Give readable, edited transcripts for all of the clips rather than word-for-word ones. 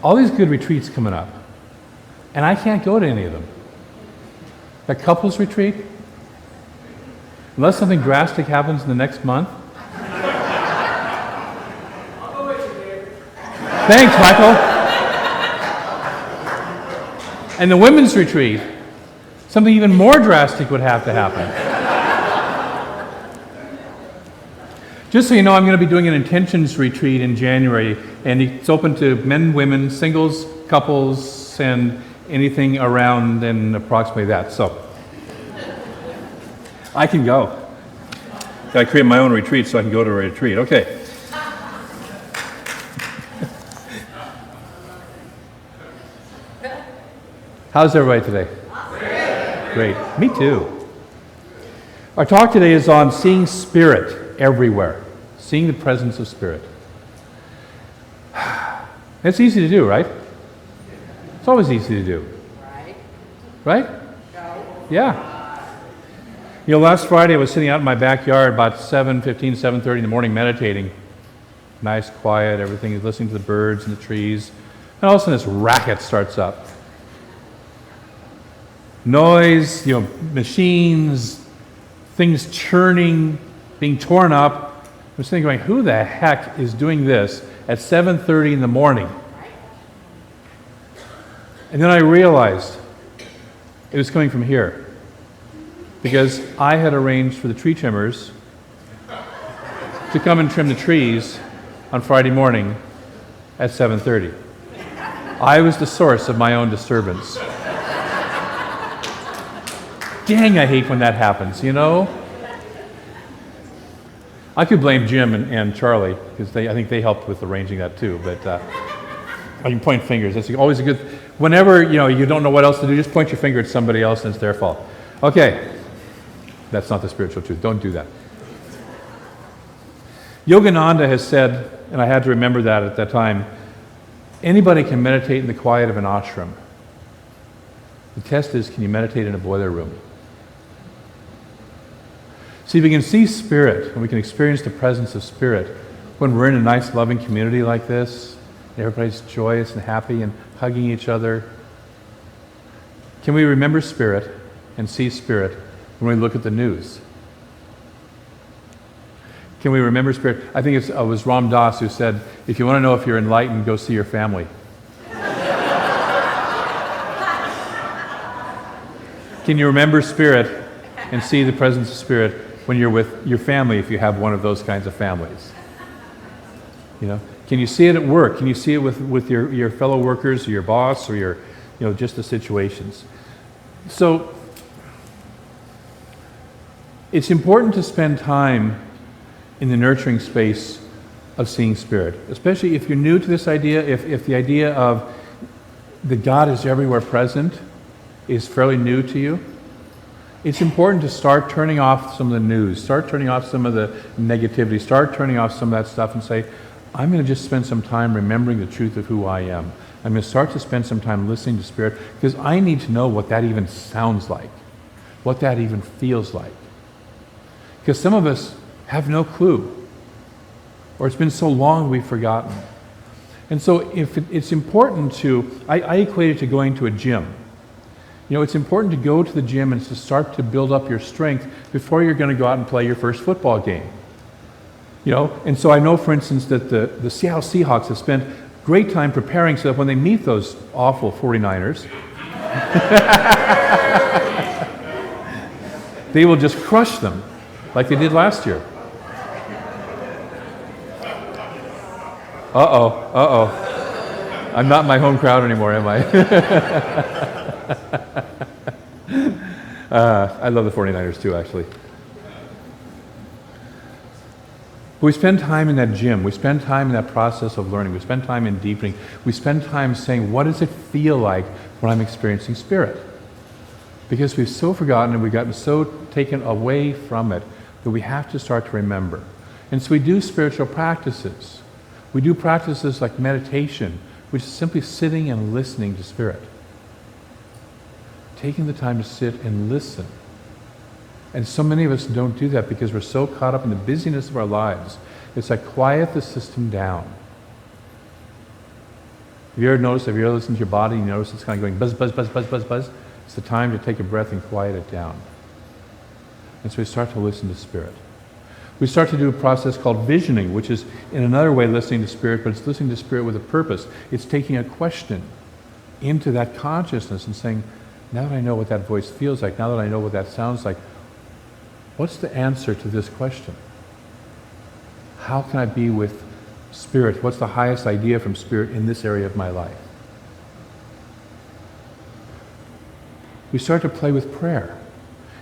all these good retreats coming up, and I can't go to any of them. That couples retreat, unless something drastic happens in the next month. Thanks, Michael. And the women's retreat, something even more drastic would have to happen. Just so you know, I'm going to be doing an intentions retreat in January, and it's open to men, women, singles, couples, and anything around and approximately that. So I can go. I create my own retreat so I can go to a retreat. Okay. How's everybody today? Great. Me too. Our talk today is on seeing Spirit everywhere. Seeing the presence of Spirit. It's easy to do, right? It's always easy to do. Right? No. Yeah. You know, last Friday I was sitting out in my backyard about 7:30 in the morning meditating. Nice, quiet, everything, listening to the birds and the trees. And all of a sudden this racket starts up. Noise, machines, things churning, being torn up. I was thinking, who the heck is doing this at 7:30 in the morning? And then I realized it was coming from here. Because I had arranged for the tree trimmers to come and trim the trees on Friday morning at 7:30. I was the source of my own disturbance. Dang, I hate when that happens, I could blame Jim and Charlie, because I think they helped with arranging that too, but I can point fingers. That's always a good, whenever you don't know what else to do, just point your finger at somebody else and it's their fault. Okay, that's not the spiritual truth. Don't do that. Yogananda has said, and I had to remember that at that time, anybody can meditate in the quiet of an ashram. The test is, can you meditate in a boiler room? See, we can see Spirit, and we can experience the presence of Spirit when we're in a nice, loving community like this, and everybody's joyous and happy and hugging each other. Can we remember Spirit and see Spirit when we look at the news? Can we remember Spirit? I think it was Ram Dass who said, if you want to know if you're enlightened, go see your family. Can you remember Spirit and see the presence of Spirit when you're with your family, if you have one of those kinds of families? Can you see it at work? Can you see it with your fellow workers, or your boss, or your, just the situations? So it's important to spend time in the nurturing space of seeing Spirit, especially if you're new to this idea, if the idea of that God is everywhere present is fairly new to you. It's important to start turning off some of the news, start turning off some of the negativity, start turning off some of that stuff and say, I'm going to just spend some time remembering the truth of who I am. I'm going to start to spend some time listening to Spirit, because I need to know what that even sounds like, what that even feels like. Because some of us have no clue, or it's been so long we've forgotten. And so it's important to, I equate it to going to a gym. It's important to go to the gym and to start to build up your strength before you're going to go out and play your first football game. And so I know, for instance, that the Seattle Seahawks have spent great time preparing so that when they meet those awful 49ers, they will just crush them like they did last year. Uh-oh. I'm not in my home crowd anymore, am I? I love the 49ers too, actually. But we spend time in that gym. We spend time in that process of learning. We spend time in deepening. We spend time saying, what does it feel like when I'm experiencing Spirit? Because we've so forgotten and we've gotten so taken away from it that we have to start to remember. And so we do spiritual practices. We do practices like meditation, which is simply sitting and listening to Spirit. Taking the time to sit and listen. And so many of us don't do that because we're so caught up in the busyness of our lives. It's like quiet the system down. Have you ever listened to your body and you notice it's kind of going buzz, buzz, buzz, buzz, buzz, buzz? It's the time to take a breath and quiet it down. And so we start to listen to Spirit. We start to do a process called visioning, which is in another way listening to Spirit, but it's listening to Spirit with a purpose. It's taking a question into that consciousness and saying, now that I know what that voice feels like, now that I know what that sounds like, what's the answer to this question? How can I be with Spirit? What's the highest idea from Spirit in this area of my life? We start to play with prayer.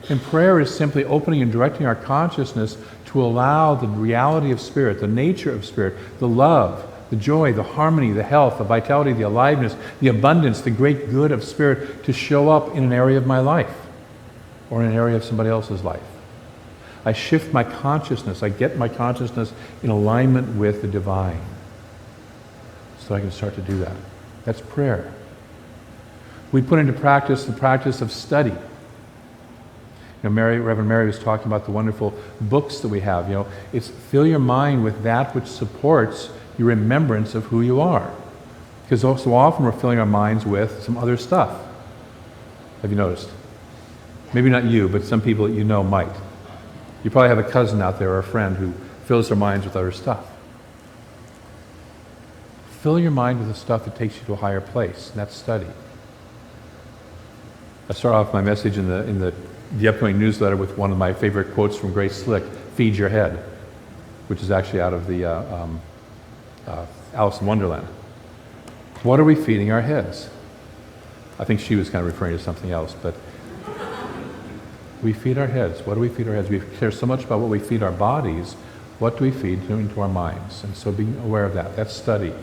And prayer is simply opening and directing our consciousness to allow the reality of Spirit, the nature of Spirit, the love, the joy, the harmony, the health, the vitality, the aliveness, the abundance, the great good of Spirit to show up in an area of my life or in an area of somebody else's life. I shift my consciousness. I get my consciousness in alignment with the divine so I can start to do that. That's prayer. We put into practice the practice of study. Reverend Mary was talking about the wonderful books that we have. It's fill your mind with that which supports your remembrance of who you are. Because so often we're filling our minds with some other stuff. Have you noticed? Maybe not you, but some people that you know might. You probably have a cousin out there or a friend who fills their minds with other stuff. Fill your mind with the stuff that takes you to a higher place, and that's study. I start off my message in the upcoming newsletter with one of my favorite quotes from Grace Slick, "Feed your head," which is actually out of the Alice in Wonderland. What are we feeding our heads? I think she was kind of referring to something else, but we feed our heads. What do we feed our heads? We care so much about what we feed our bodies. What do we feed into our minds? And so being aware of that. That's study.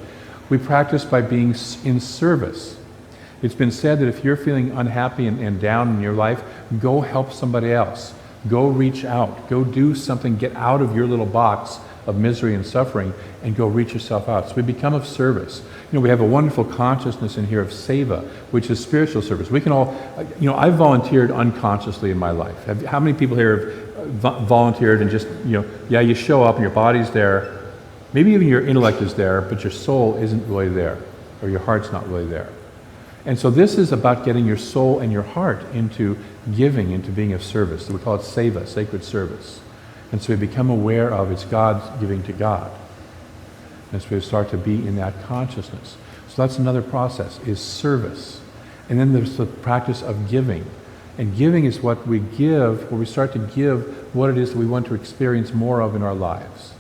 We practice by being in service. It's been said that if you're feeling unhappy and down in your life, go help somebody else. Go reach out. Go do something. Get out of your little box of misery and suffering and go reach yourself out. So we become of service. We have a wonderful consciousness in here of seva, which is spiritual service. We can all, I've volunteered unconsciously in my life. How many people here have volunteered and just, you show up and your body's there. Maybe even your intellect is there, but your soul isn't really there, or your heart's not really there. And so this is about getting your soul and your heart into giving, into being of service. So we call it seva, sacred service. And so we become aware of it's God giving to God. And so we start to be in that consciousness. So that's another process, is service. And then there's the practice of giving. And giving is what we give, where we start to give what it is that we want to experience more of in our lives.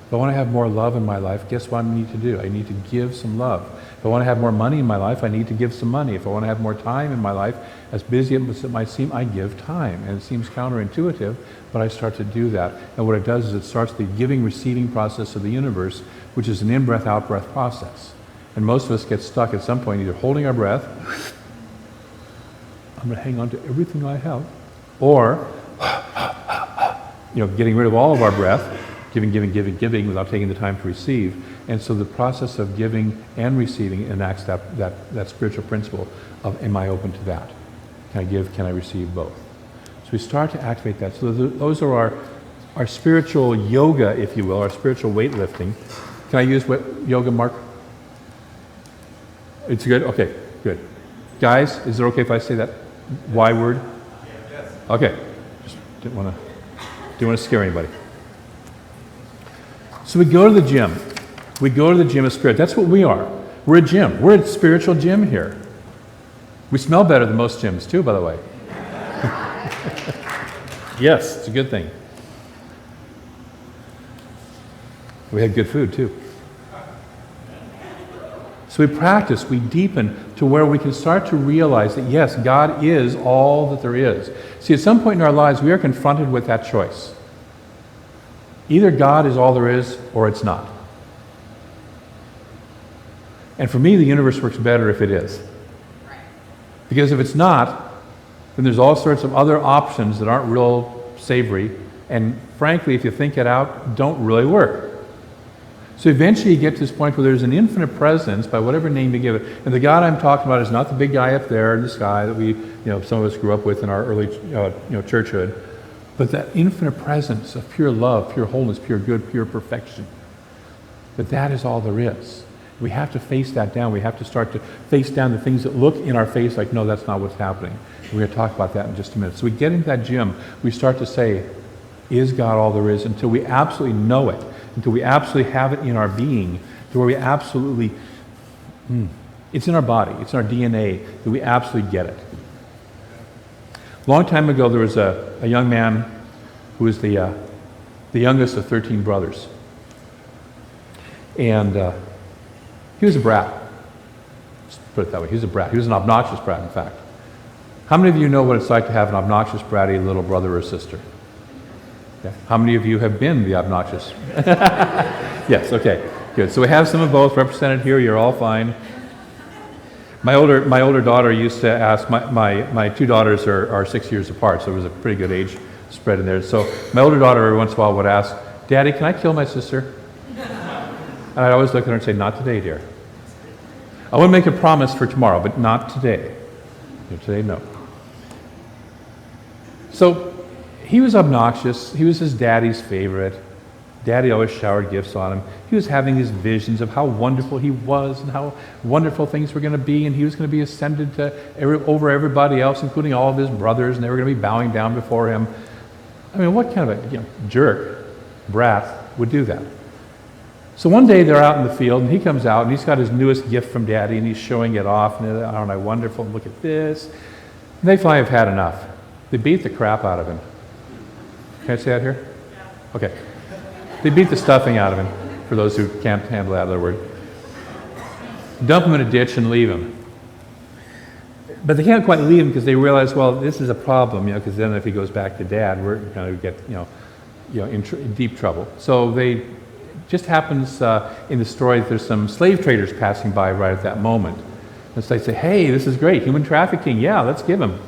If I want to have more love in my life, guess what I need to do? I need to give some love. If I want to have more money in my life, I need to give some money. If I want to have more time in my life, as busy as it might seem, I give time. And it seems counterintuitive, but I start to do that. And what it does is it starts the giving-receiving process of the universe, which is an in-breath, out-breath process. And most of us get stuck at some point either holding our breath, I'm going to hang on to everything I have, or getting rid of all of our breath, giving without taking the time to receive. And so the process of giving and receiving enacts that spiritual principle of, am I open to that? Can I give, can I receive both? So we start to activate that. So those are our spiritual yoga, if you will, our spiritual weightlifting. Can I use yoga, Mark? It's good? Okay, good. Guys, is it okay if I say that Y word? Yes. Okay. Just didn't want to scare anybody. So we go to the gym. We go to the gym of spirit. That's what we are. We're a gym. We're a spiritual gym here. We smell better than most gyms too, by the way. Yes, it's a good thing. We had good food too. So we practice, we deepen to where we can start to realize that yes, God is all that there is. See, at some point in our lives, we are confronted with that choice. Either God is all there is, or it's not. And for me, the universe works better if it is. Because if it's not, then there's all sorts of other options that aren't real savory, and frankly, if you think it out, don't really work. So eventually you get to this point where there's an infinite presence, by whatever name you give it. And the God I'm talking about is not the big guy up there in the sky that we, some of us grew up with in our early, churchhood, but that infinite presence of pure love, pure wholeness, pure good, pure perfection. That is all there is. We have to face that down. We have to start to face down the things that look in our face like, no, that's not what's happening. We're going to talk about that in just a minute. So we get into that gym, we start to say, is God all there is? Until we absolutely know it, until we absolutely have it in our being, to where we absolutely, it's in our body, it's in our DNA, that we absolutely get it. A long time ago, there was a young man who was the youngest of 13 brothers. And he was a brat. Let's put it that way. He was a brat. He was an obnoxious brat, in fact. How many of you know what it's like to have an obnoxious, bratty little brother or sister? Yeah. How many of you have been the obnoxious? Yes, okay, good. So we have some of both represented here. You're all fine. My older daughter used to ask, my two daughters are 6 years apart, so there was a pretty good age spread in there. So my older daughter every once in a while would ask, Daddy, can I kill my sister? And I'd always look at her and say, not today, dear. I want to make a promise for tomorrow, but not today. Today, no. So he was obnoxious. He was his daddy's favorite. Daddy always showered gifts on him. He was having these visions of how wonderful he was and how wonderful things were going to be, and he was going to be ascended to over everybody else, including all of his brothers, and they were going to be bowing down before him. I mean, what kind of a jerk, brat, would do that? So one day they're out in the field, and he comes out, and he's got his newest gift from Daddy, and he's showing it off, and aren't I wonderful, look at this. And they finally have had enough. They beat the crap out of him. Can I say that here? Okay. They beat the stuffing out of him, for those who can't handle that other word. Dump him in a ditch and leave him. But they can't quite leave him because they realize, well, this is a problem, because then if he goes back to Dad, we're going to get, in deep trouble. So they just happens in the story that there's some slave traders passing by right at that moment. And so they say, hey, this is great, human trafficking, yeah, let's give him.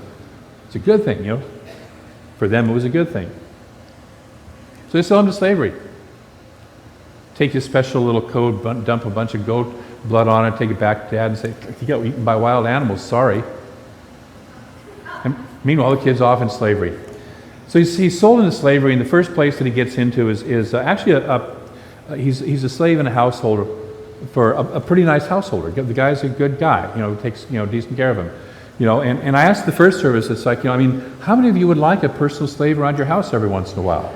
It's a good thing, For them, it was a good thing. So they sell him to slavery. Take this special little code, dump a bunch of goat blood on it, take it back to Dad and say, he got eaten by wild animals, sorry. And meanwhile, the kid's off in slavery. So he's sold into slavery, and the first place that he gets into is actually he's a slave in a household for a pretty nice householder. The guy's a good guy, takes decent care of him. And I asked the first service, it's like, how many of you would like a personal slave around your house every once in a while?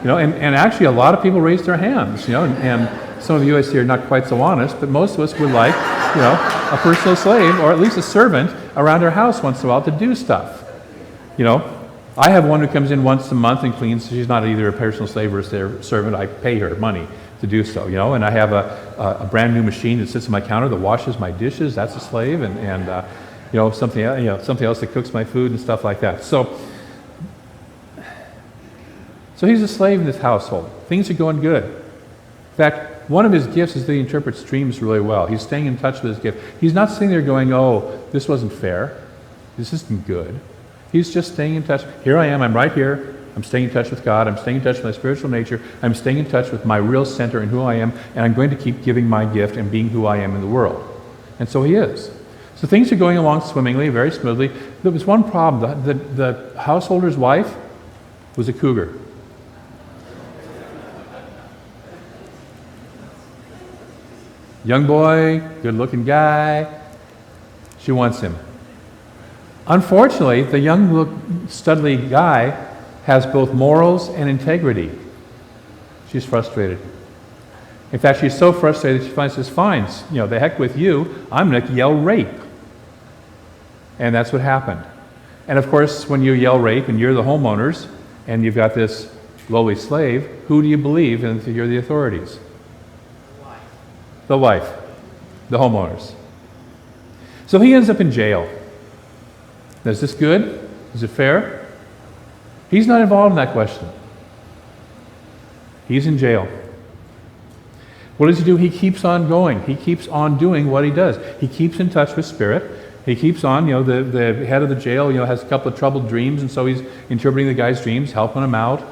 And actually a lot of people raised their hands, and some of you I see are not quite so honest, but most of us would like, a personal slave or at least a servant around our house once in a while to do stuff. I have one who comes in once a month and cleans. She's not either a personal slave or a servant. I pay her money to do so, and I have a brand new machine that sits on my counter that washes my dishes. That's a slave, and something else that cooks my food and stuff like that. So he's a slave in this household. Things are going good. In fact, one of his gifts is that he interprets dreams really well. He's staying in touch with his gift. He's not sitting there going, oh, this wasn't fair. This isn't good. He's just staying in touch. Here I am. I'm right here. I'm staying in touch with God. I'm staying in touch with my spiritual nature. I'm staying in touch with my real center and who I am, and I'm going to keep giving my gift and being who I am in the world. And so he is. So things are going along swimmingly, very smoothly. There was one problem. The householder's wife was a cougar. Young boy, good-looking guy. She wants him. Unfortunately, the young, studly guy has both morals and integrity. She's frustrated. In fact, she's so frustrated she finally says, fine, the heck with you, I'm going to yell rape. And that's what happened. And of course, when you yell rape and you're the homeowners and you've got this lowly slave, who do you believe if you're the authorities? The wife, the homeowners. So he ends up in jail. Is this good? Is it fair? He's not involved in that question. He's in jail. What does he do? He keeps on going. He keeps on doing what he does. He keeps in touch with Spirit. He keeps on, the head of the jail, has a couple of troubled dreams, and so he's interpreting the guy's dreams, helping him out.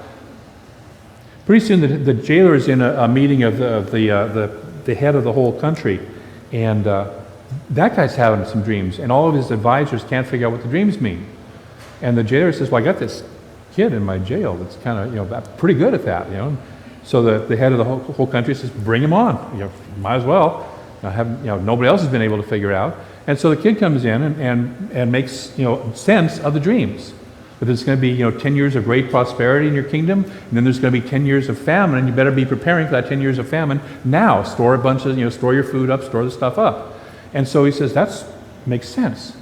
Pretty soon the jailer is in a meeting of the head of the whole country, and that guy's having some dreams, and all of his advisors can't figure out what the dreams mean. And the jailer says, well, I got this kid in my jail that's kind of, pretty good at that, So the head of the whole country says, bring him on, might as well. Nobody else has been able to figure it out. And so the kid comes in and makes sense of the dreams. That there's going to be 10 years of great prosperity in your kingdom, and then there's going to be 10 years of famine, and you better be preparing for that 10 years of famine now. Store a bunch of, store your food up, store the stuff up. And so he says, that makes sense.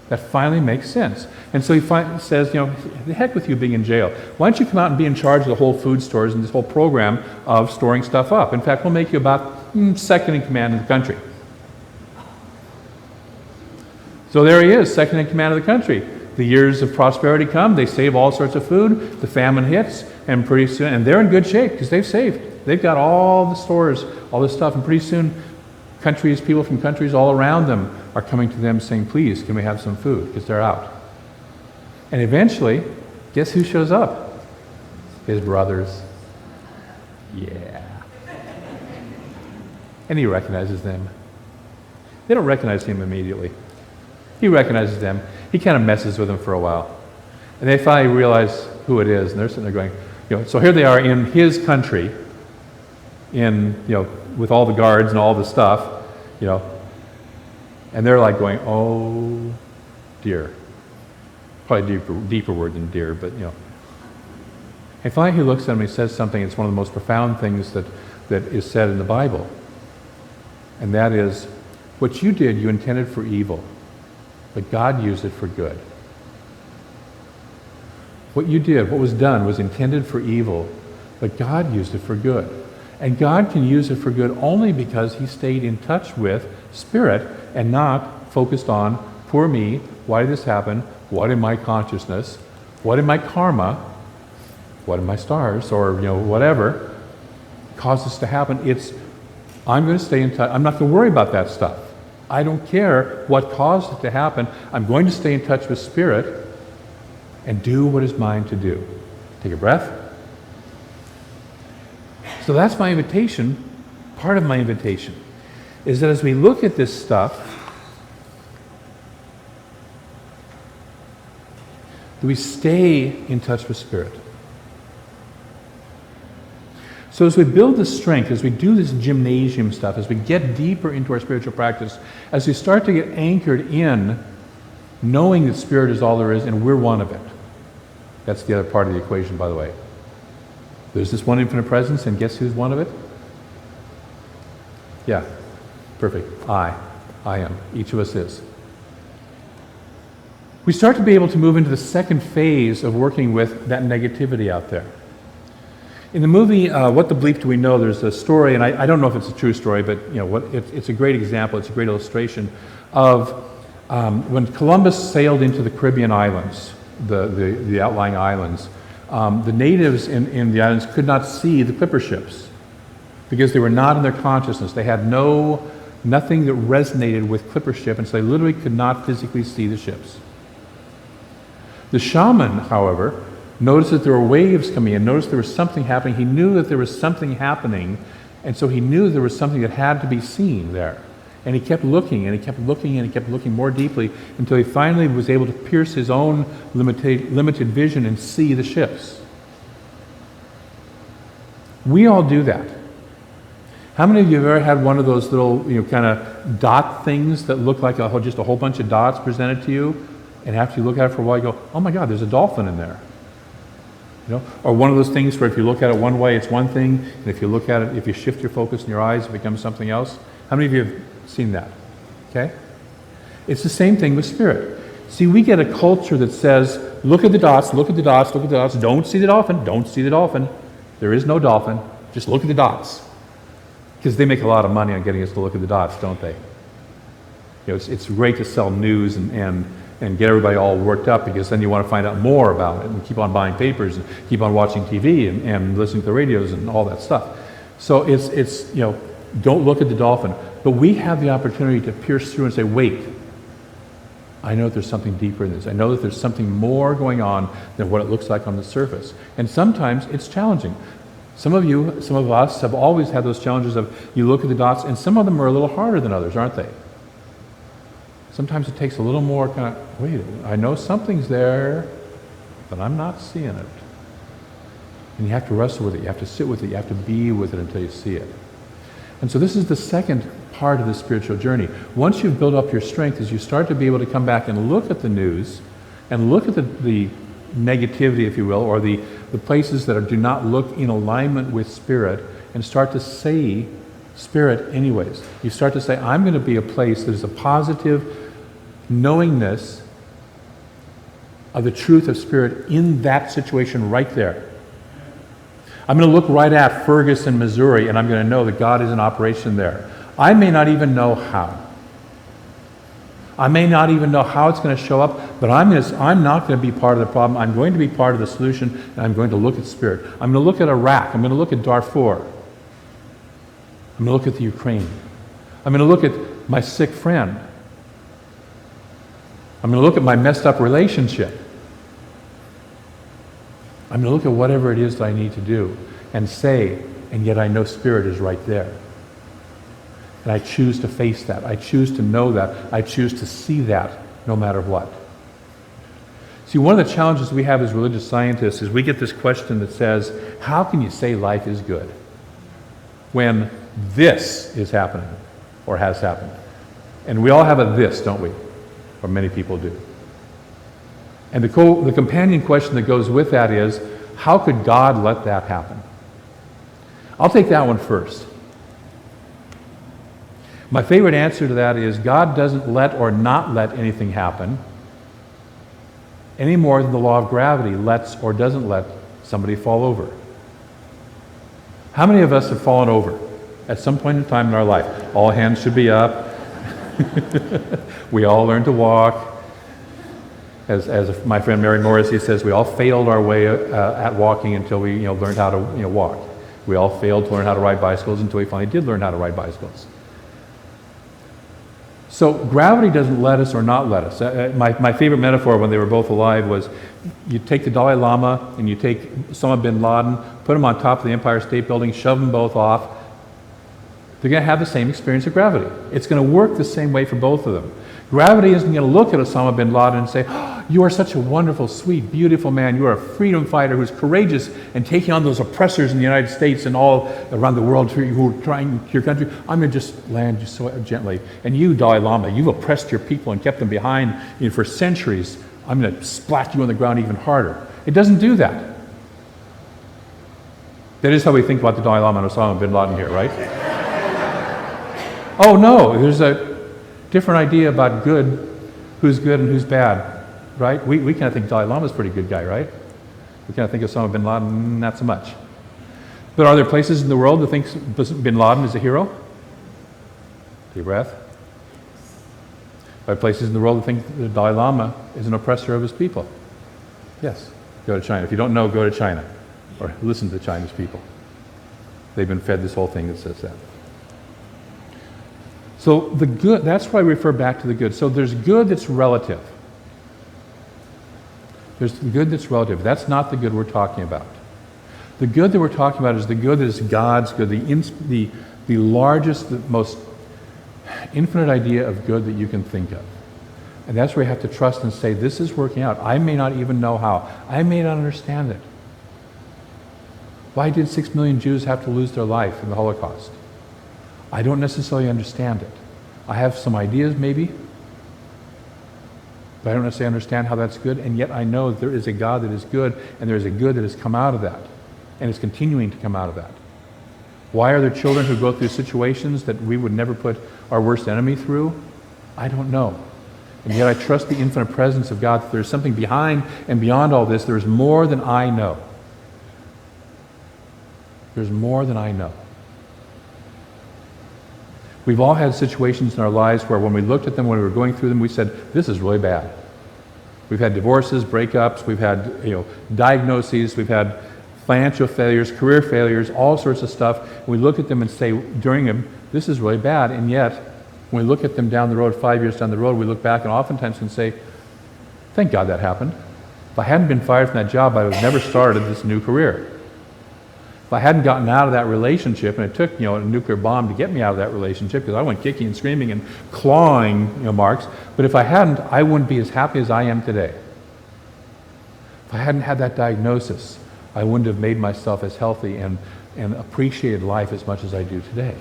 That finally makes sense. And so he says, the heck with you being in jail. Why don't you come out and be in charge of the whole food stores and this whole program of storing stuff up? In fact, we'll make you about second in command in the country. So there he is, second in command of the country. The years of prosperity come, they save all sorts of food, the famine hits, and pretty soon, and they're in good shape because they've saved. They've got all the stores, all this stuff, and pretty soon people from countries all around them are coming to them saying, please, can we have some food? Because they're out. And eventually, guess who shows up? His brothers. Yeah. And he recognizes them. They don't recognize him immediately. He recognizes them. He kind of messes with them for a while. And they finally realize who it is, and they're sitting there going, so here they are in his country, with all the guards and all the stuff, and they're like going, oh dear. Probably deeper word than dear, but And finally he looks at him and he says something, it's one of the most profound things that is said in the Bible. And that is, what you did, you intended for evil, but God used it for good. What you did, what was done, was intended for evil, but God used it for good. And God can use it for good only because he stayed in touch with Spirit and not focused on, poor me, why did this happen? What in my consciousness? What in my karma? What in my stars? Or, whatever caused this to happen. I'm going to stay in touch. I'm not going to worry about that stuff. I don't care what caused it to happen. I'm going to stay in touch with Spirit and do what is mine to do. Take a breath. So that's my invitation. Part of my invitation is that as we look at this stuff, that we stay in touch with Spirit. So as we build this strength, as we do this gymnasium stuff, as we get deeper into our spiritual practice, as we start to get anchored in knowing that Spirit is all there is and we're one of it. That's the other part of the equation, by the way. There's this one infinite presence, and guess who's one of it? Yeah, perfect. I am. Each of us is. We start to be able to move into the second phase of working with that negativity out there. In the movie, What the Bleep Do We Know, there's a story, and I don't know if it's a true story, but it's a great example, it's a great illustration of when Columbus sailed into the Caribbean islands, the outlying islands, the natives in the islands could not see the clipper ships because they were not in their consciousness. They had nothing that resonated with clipper ship, and so they literally could not physically see the ships. The shaman, however, noticed that there were waves coming in, noticed there was something happening. He knew that there was something happening, and so he knew there was something that had to be seen there. And he kept looking, and he kept looking, and he kept looking more deeply until he finally was able to pierce his own limited vision and see the ships. We all do that. How many of you have ever had one of those little, kind of dot things that look like just a whole bunch of dots presented to you, and after you look at it for a while, you go, oh my God, there's a dolphin in there. Or one of those things where if you look at it one way, it's one thing, and if you look at it, if you shift your focus in your eyes, it becomes something else. How many of you have seen that? Okay? It's the same thing with Spirit. See, we get a culture that says, look at the dots, look at the dots, look at the dots, don't see the dolphin, don't see the dolphin. There is no dolphin, just look at the dots. Because they make a lot of money on getting us to look at the dots, don't they? It's great to sell news and get everybody all worked up, because then you want to find out more about it and keep on buying papers and keep on watching TV and listening to the radios and all that stuff. So it's don't look at the dolphin. But we have the opportunity to pierce through and say, wait, I know that there's something deeper in this. I know that there's something more going on than what it looks like on the surface. And sometimes it's challenging. Some of us have always had those challenges of you look at the dots, and some of them are a little harder than others, aren't they? Sometimes it takes a little more kind of, wait, I know something's there, but I'm not seeing it. And you have to wrestle with it, you have to sit with it, you have to be with it until you see it. And so this is the second part of the spiritual journey. Once you've built up your strength, as you start to be able to come back and look at the news and look at the negativity, if you will, or the places that do not look in alignment with Spirit, and start to say Spirit anyways. You start to say, I'm going to be a place that is a positive knowingness of the truth of Spirit in that situation right there. I'm going to look right at Ferguson, Missouri, and I'm going to know that God is in operation there. I may not even know how. I may not even know how it's going to show up, but I'm not going to be part of the problem. I'm going to be part of the solution, and I'm going to look at Spirit. I'm going to look at Iraq. I'm going to look at Darfur. I'm going to look at the Ukraine. I'm going to look at my sick friend. I'm going to look at my messed up relationship. I'm going to look at whatever it is that I need to do and say, and yet I know Spirit is right there. And I choose to face that. I choose to know that. I choose to see that no matter what. See, one of the challenges we have as religious scientists is we get this question that says, how can you say life is good when this is happening or has happened? And we all have a this, don't we? Or many people do. And the companion question that goes with that is, how could God let that happen? I'll take that one first. My favorite answer to that is God doesn't let or not let anything happen any more than the law of gravity lets or doesn't let somebody fall over. How many of us have fallen over at some point in time in our life? All hands should be up. We all learn to walk. As my friend Mary Morrissey says, we all failed our way at walking until we learned how to walk. We all failed to learn how to ride bicycles until we finally did learn how to ride bicycles. So gravity doesn't let us or not let us. My favorite metaphor when they were both alive was you take the Dalai Lama and you take Osama bin Laden, put them on top of the Empire State Building, shove them both off. They're going to have the same experience of gravity. It's going to work the same way for both of them. Gravity isn't going to look at Osama bin Laden and say, oh, you are such a wonderful, sweet, beautiful man. You are a freedom fighter who's courageous and taking on those oppressors in the United States and all around the world who are trying your country. I'm going to just land you so gently. And you, Dalai Lama, you've oppressed your people and kept them behind for centuries. I'm going to splat you on the ground even harder. It doesn't do that. That is how we think about the Dalai Lama and Osama bin Laden here, right? Oh no, there's a different idea about who's good and who's bad, right? We kind of think Dalai Lama's a pretty good guy, right? We kind of think of Osama bin Laden, not so much. But are there places in the world that think bin Laden is a hero? Deep breath. Are there places in the world that think the Dalai Lama is an oppressor of his people? Yes. Go to China. If you don't know, go to China. Or listen to the Chinese people. They've been fed this whole thing that says that. So the good, that's why we refer back to the good. So there's good that's relative. There's the good that's relative. That's not the good we're talking about. The good that we're talking about is the good that is God's good, the largest, the most infinite idea of good that you can think of. And that's where you have to trust and say, this is working out. I may not even know how. I may not understand it. Why did 6 million Jews have to lose their life in the Holocaust? I don't necessarily understand it. I have some ideas maybe, but I don't necessarily understand how that's good, and yet I know that there is a God that is good, and there is a good that has come out of that, and is continuing to come out of that. Why are there children who go through situations that we would never put our worst enemy through? I don't know. And yet I trust the infinite presence of God, that there's something behind and beyond all this. There's more than I know. There's more than I know. We've all had situations in our lives where when we looked at them, when we were going through them, we said, this is really bad. We've had divorces, breakups, we've had diagnoses, we've had financial failures, career failures, all sorts of stuff. And we look at them and say during them, this is really bad. And yet, when we look at them down the road, 5 years down the road, we look back and oftentimes can say, thank God that happened. If I hadn't been fired from that job, I would have never started this new career. If I hadn't gotten out of that relationship, and it took a nuclear bomb to get me out of that relationship, because I went kicking and screaming and clawing marks, but if I hadn't, I wouldn't be as happy as I am today. If I hadn't had that diagnosis, I wouldn't have made myself as healthy and appreciated life as much as I do today.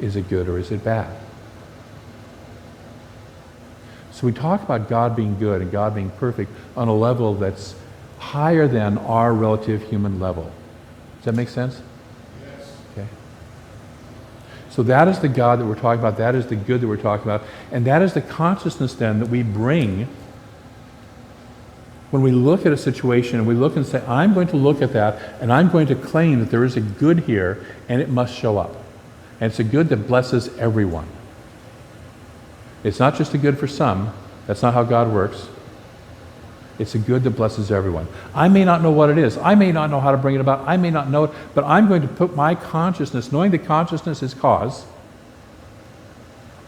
Is it good or is it bad? So we talk about God being good and God being perfect on a level that's higher than our relative human level. Does that make sense? Yes. Okay. So that is the God that we're talking about. That is the good that we're talking about. And that is the consciousness then that we bring when we look at a situation and we look and say, I'm going to look at that and I'm going to claim that there is a good here and it must show up. And it's a good that blesses everyone. It's not just a good for some. That's not how God works. It's a good that blesses everyone. I may not know what it is. I may not know how to bring it about. I may not know it, but I'm going to put my consciousness, knowing that consciousness is cause,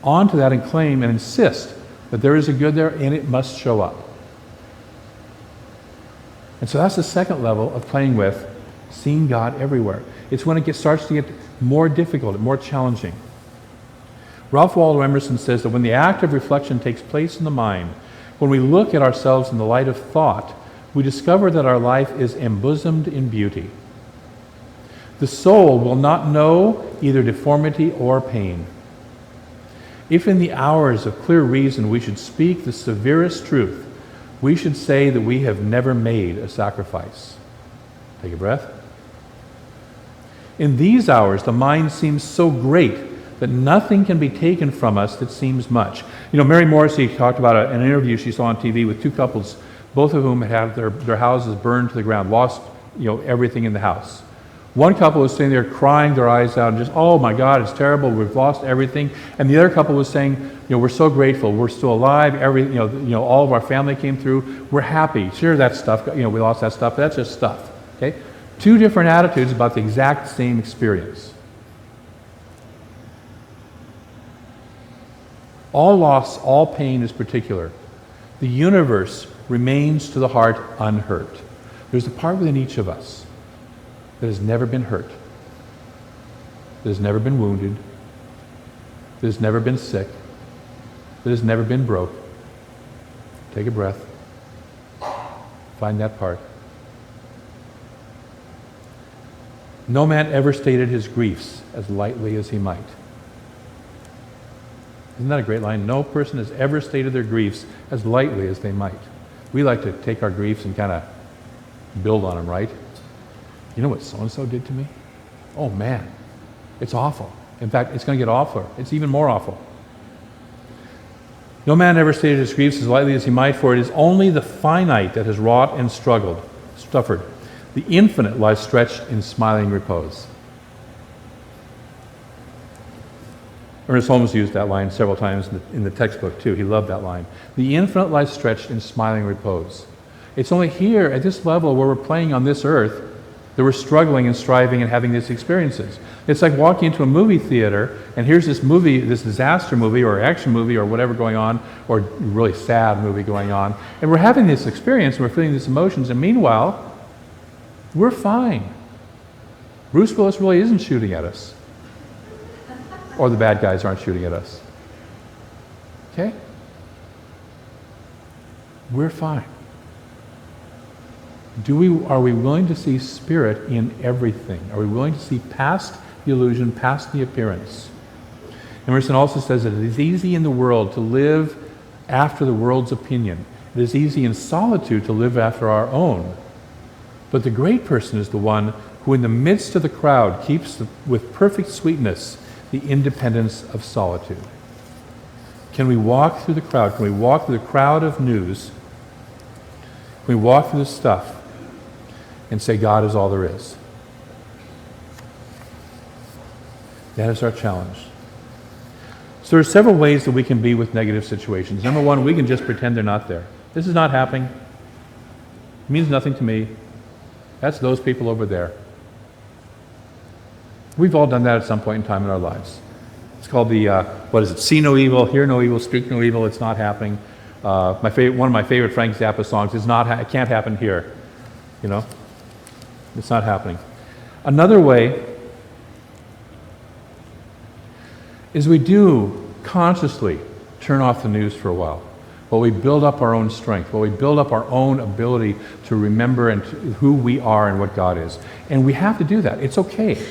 onto that and claim and insist that there is a good there and it must show up. And so that's the second level of playing with seeing God everywhere. It's when it starts to get more difficult and more challenging. Ralph Waldo Emerson says that when the act of reflection takes place in the mind, when we look at ourselves in the light of thought, we discover that our life is embosomed in beauty. The soul will not know either deformity or pain. If in the hours of clear reason we should speak the severest truth, we should say that we have never made a sacrifice. Take a breath. In these hours, the mind seems so great that nothing can be taken from us that seems much. You know, Mary Morrissey talked about an interview she saw on TV with two couples, both of whom had their houses burned to the ground, lost, everything in the house. One couple was sitting there crying their eyes out and just, oh my God, it's terrible, we've lost everything. And the other couple was saying, we're so grateful, we're still alive, all of our family came through, we're happy. Sure, that stuff, we lost that stuff, but that's just stuff, okay? Two different attitudes about the exact same experience. All loss, all pain is particular. The universe remains to the heart unhurt. There's a part within each of us that has never been hurt, that has never been wounded, that has never been sick, that has never been broke. Take a breath. Find that part. No man ever stated his griefs as lightly as he might. Isn't that a great line? No person has ever stated their griefs as lightly as they might. We like to take our griefs and kind of build on them, right? You know what so-and-so did to me? Oh man, it's awful. In fact, it's going to get awfuler. It's even more awful. No man ever stated his griefs as lightly as he might, for it is only the finite that has wrought and suffered. The infinite lies stretched in smiling repose. Ernest Holmes used that line several times in the textbook too. He loved that line. The infinite lies stretched in smiling repose. It's only here at this level where we're playing on this earth that we're struggling and striving and having these experiences. It's like walking into a movie theater and here's this movie, this disaster movie or action movie or whatever going on, or really sad movie going on, and we're having this experience and we're feeling these emotions, and meanwhile, we're fine. Bruce Willis really isn't shooting at us. Or the bad guys aren't shooting at us. Okay? We're fine. Are we willing to see spirit in everything? Are we willing to see past the illusion, past the appearance? Emerson also says that it is easy in the world to live after the world's opinion. It is easy in solitude to live after our own. But the great person is the one who in the midst of the crowd keeps with perfect sweetness the independence of solitude. Can we walk through the crowd? Can we walk through the crowd of news? Can we walk through the stuff and say God is all there is? That is our challenge. So there are several ways that we can be with negative situations. Number one, we can just pretend they're not there. This is not happening. It means nothing to me. That's those people over there. We've all done that at some point in time in our lives. It's called the, see no evil, hear no evil, speak no evil, it's not happening. One of my favorite Frank Zappa songs is it can't happen here. It's not happening. Another way is we do consciously turn off the news for a while. While we build up our own strength, while we build up our own ability to remember who we are and what God is. And we have to do that. It's okay.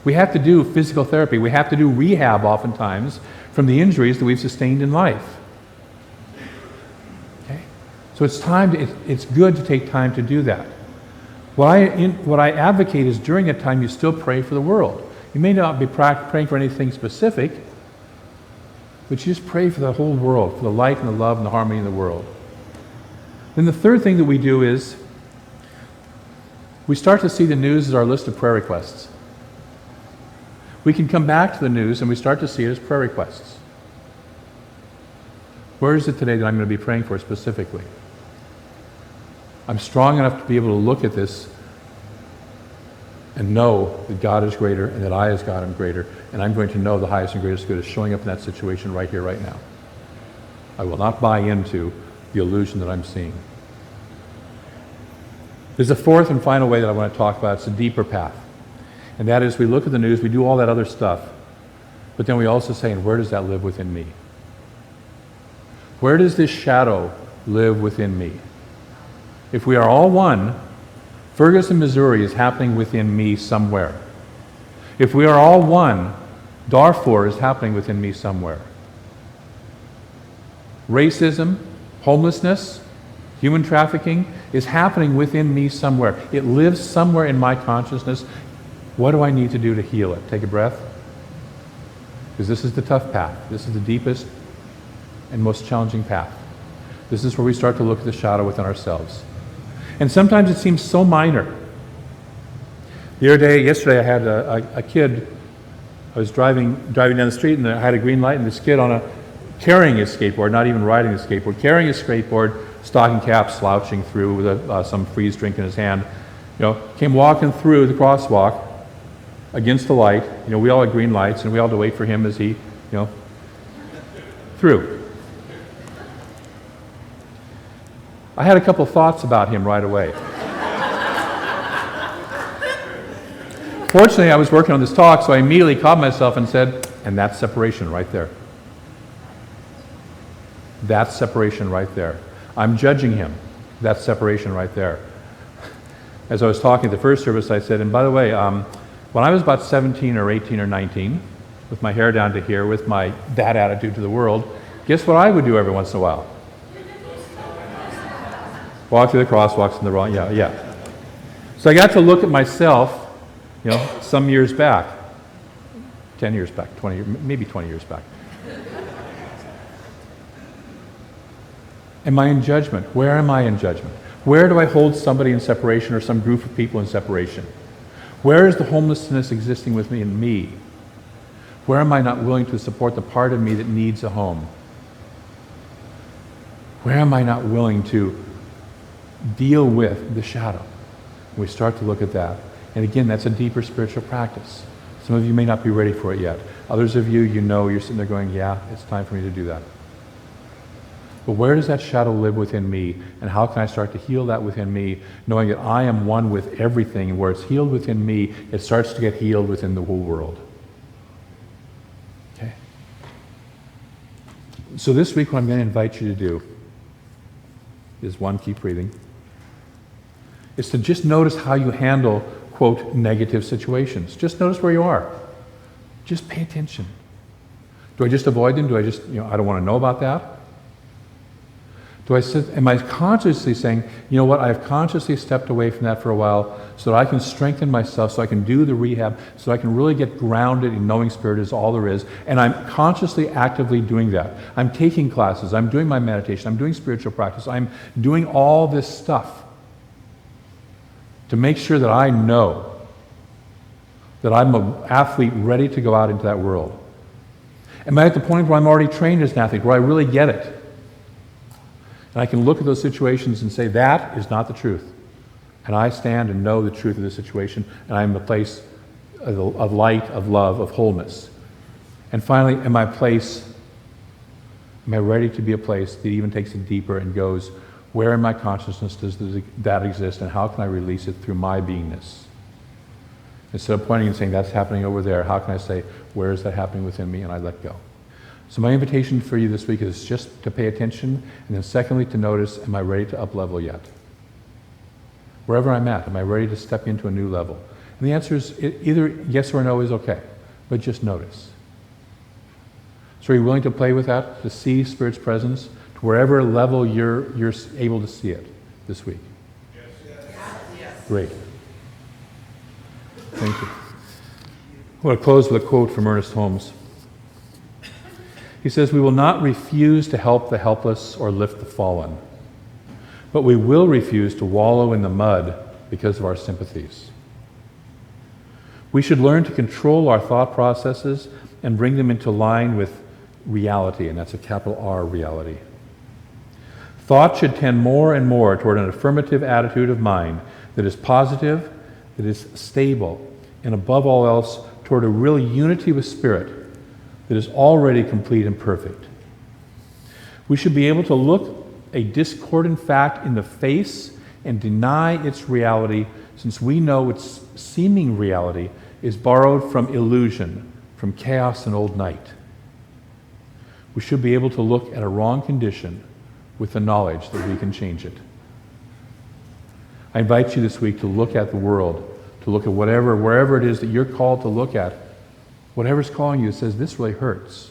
We have to do physical therapy. We have to do rehab oftentimes from the injuries that we've sustained in life. Okay? So it's good to take time to do that. What I advocate is during that time you still pray for the world. You may not be praying for anything specific, but you just pray for the whole world, for the light and the love and the harmony in the world. Then the third thing that we do is we start to see the news as our list of prayer requests. We can come back to the news and we start to see it as prayer requests. Where is it today that I'm going to be praying for specifically? I'm strong enough to be able to look at this and know that God is greater and that I as God am greater, and I'm going to know the highest and greatest good is showing up in that situation right here, right now. I will not buy into the illusion that I'm seeing. There's a fourth and final way that I want to talk about. It's a deeper path. And that is we look at the news, we do all that other stuff, but then we also say, and where does that live within me? Where does this shadow live within me? If we are all one, Ferguson, Missouri is happening within me somewhere. If we are all one, Darfur is happening within me somewhere. Racism, homelessness, human trafficking is happening within me somewhere. It lives somewhere in my consciousness. What do I need to do to heal it? Take a breath. Because this is the tough path. This is the deepest and most challenging path. This is where we start to look at the shadow within ourselves. And sometimes it seems so minor. Yesterday I had a kid, I was driving down the street and I had a green light, and this kid carrying his skateboard, not even riding his skateboard, carrying his skateboard, stocking cap, slouching through with some freeze drink in his hand, came walking through the crosswalk against the light. We all had green lights and we all had to wait for him as he, through. I had a couple thoughts about him right away. Fortunately, I was working on this talk, so I immediately caught myself and said, and that's separation right there. That's separation right there. I'm judging him. That's separation right there. As I was talking at the first service, I said, and by the way, when I was about 17 or 18 or 19, with my hair down to here, with that attitude to the world, guess what I would do every once in a while? Walk through the crosswalks in the wrong, yeah. So I got to look at myself, some years back, 10 years back, 20, maybe 20 years back. Am I in judgment? Where am I in judgment? Where do I hold somebody in separation or some group of people in separation? Where is the homelessness existing with me in me? Where am I not willing to support the part of me that needs a home? Where am I not willing to deal with the shadow? We start to look at that. And again, that's a deeper spiritual practice. Some of you may not be ready for it yet. Others of you, you're sitting there going, yeah, it's time for me to do that. But where does that shadow live within me? And how can I start to heal that within me, knowing that I am one with everything, and where it's healed within me, it starts to get healed within the whole world. Okay? So this week what I'm going to invite you to do is, one, keep breathing. It's to just notice how you handle, quote, negative situations. Just notice where you are. Just pay attention. Do I just avoid them? Do I just, I don't want to know about that? Am I consciously saying, I've consciously stepped away from that for a while so that I can strengthen myself, so I can do the rehab, so I can really get grounded in knowing Spirit is all there is, and I'm consciously, actively doing that. I'm taking classes, I'm doing my meditation, I'm doing spiritual practice, I'm doing all this stuff to make sure that I know that I'm an athlete ready to go out into that world. Am I at the point where I'm already trained as an athlete, where I really get it? And I can look at those situations and say, that is not the truth. And I stand and know the truth of the situation, and I'm a place of light, of love, of wholeness. And finally, am I ready to be a place that even takes it deeper and goes, where in my consciousness does that exist, and how can I release it through my beingness? Instead of pointing and saying, that's happening over there, how can I say, where is that happening within me, and I let go? So my invitation for you this week is just to pay attention, and then secondly, to notice, am I ready to up-level yet? Wherever I'm at, am I ready to step into a new level? And the answer is either yes or no is okay, but just notice. So are you willing to play with that, to see Spirit's presence, to wherever level you're able to see it this week? Yes. Great. Thank you. I want to close with a quote from Ernest Holmes. He says, "We will not refuse to help the helpless or lift the fallen, but we will refuse to wallow in the mud because of our sympathies. We should learn to control our thought processes and bring them into line with reality," and that's a capital R, reality. "Thought should tend more and more toward an affirmative attitude of mind that is positive, that is stable, and above all else, toward a real unity with Spirit that is already complete and perfect. We should be able to look a discordant fact in the face and deny its reality, since we know its seeming reality is borrowed from illusion, from chaos and old night. We should be able to look at a wrong condition with the knowledge that we can change it." I invite you this week to look at the world, to look at wherever it is that you're called to look at, whatever's calling you that says, this really hurts.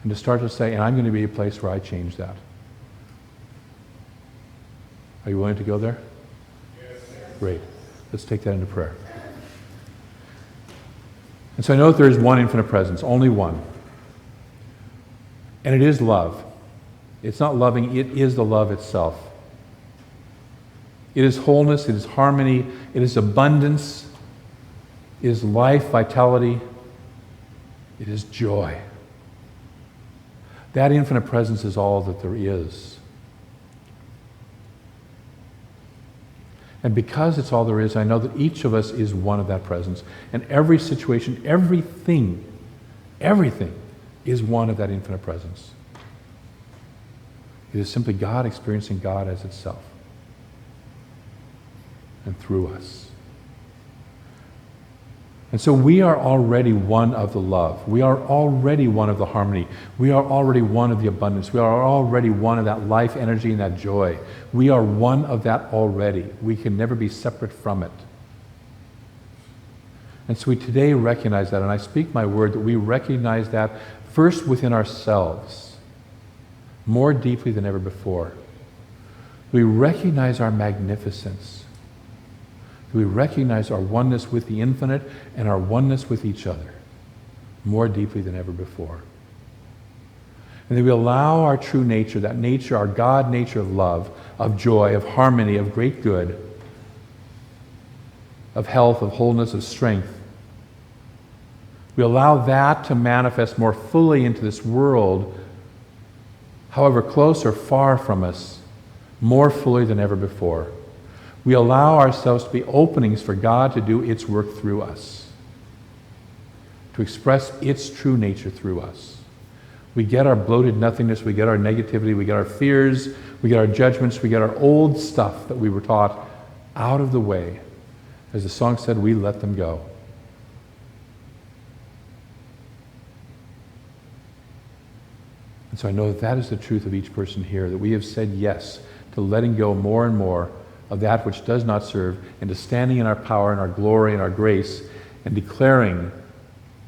And to start to say, and I'm going to be a place where I change that. Are you willing to go there? Yes. Great. Let's take that into prayer. And so I know that there is one infinite presence, only one. And it is love. It's not loving, it is the love itself. It is wholeness, it is harmony, it is abundance, it is life, vitality, it is joy. That infinite presence is all that there is. And because it's all there is, I know that each of us is one of that presence. And every situation, everything is one of that infinite presence. It is simply God experiencing God as itself and through us. And so we are already one of the love. We are already one of the harmony. We are already one of the abundance. We are already one of that life energy and that joy. We are one of that already. We can never be separate from it. And so we today recognize that, and I speak my word that we recognize that first within ourselves, more deeply than ever before. We recognize our magnificence. We recognize our oneness with the infinite and our oneness with each other more deeply than ever before. And then we allow our true nature, that nature, our God nature of love, of joy, of harmony, of great good, of health, of wholeness, of strength. We allow that to manifest more fully into this world, however close or far from us, more fully than ever before. We allow ourselves to be openings for God to do its work through us, to express its true nature through us. We get our bloated nothingness, we get our negativity, we get our fears, we get our judgments, we get our old stuff that we were taught out of the way. As the song said, we let them go. And so I know that that is the truth of each person here, that we have said yes to letting go more and more of that which does not serve, and to standing in our power and our glory and our grace and declaring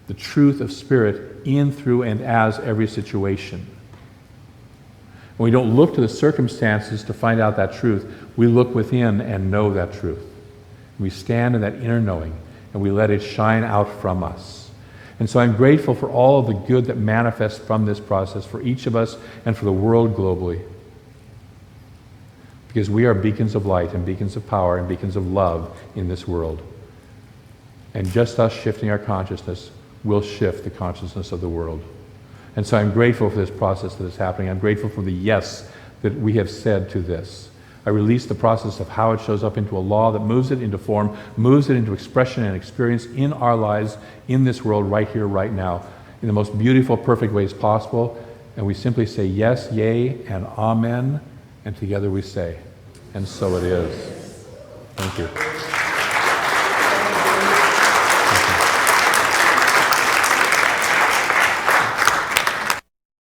the truth of Spirit in, through, and as every situation. And we don't look to the circumstances to find out that truth. We look within and know that truth. We stand in that inner knowing, and we let it shine out from us. And so I'm grateful for all of the good that manifests from this process for each of us and for the world globally. Because we are beacons of light and beacons of power and beacons of love in this world. And just us shifting our consciousness will shift the consciousness of the world. And so I'm grateful for this process that is happening. I'm grateful for the yes that we have said to this. I release the process of how it shows up into a law that moves it into form, moves it into expression and experience in our lives, in this world, right here, right now, in the most beautiful, perfect ways possible. And we simply say yes, yea, and amen. And together we say, and so it is. Thank you.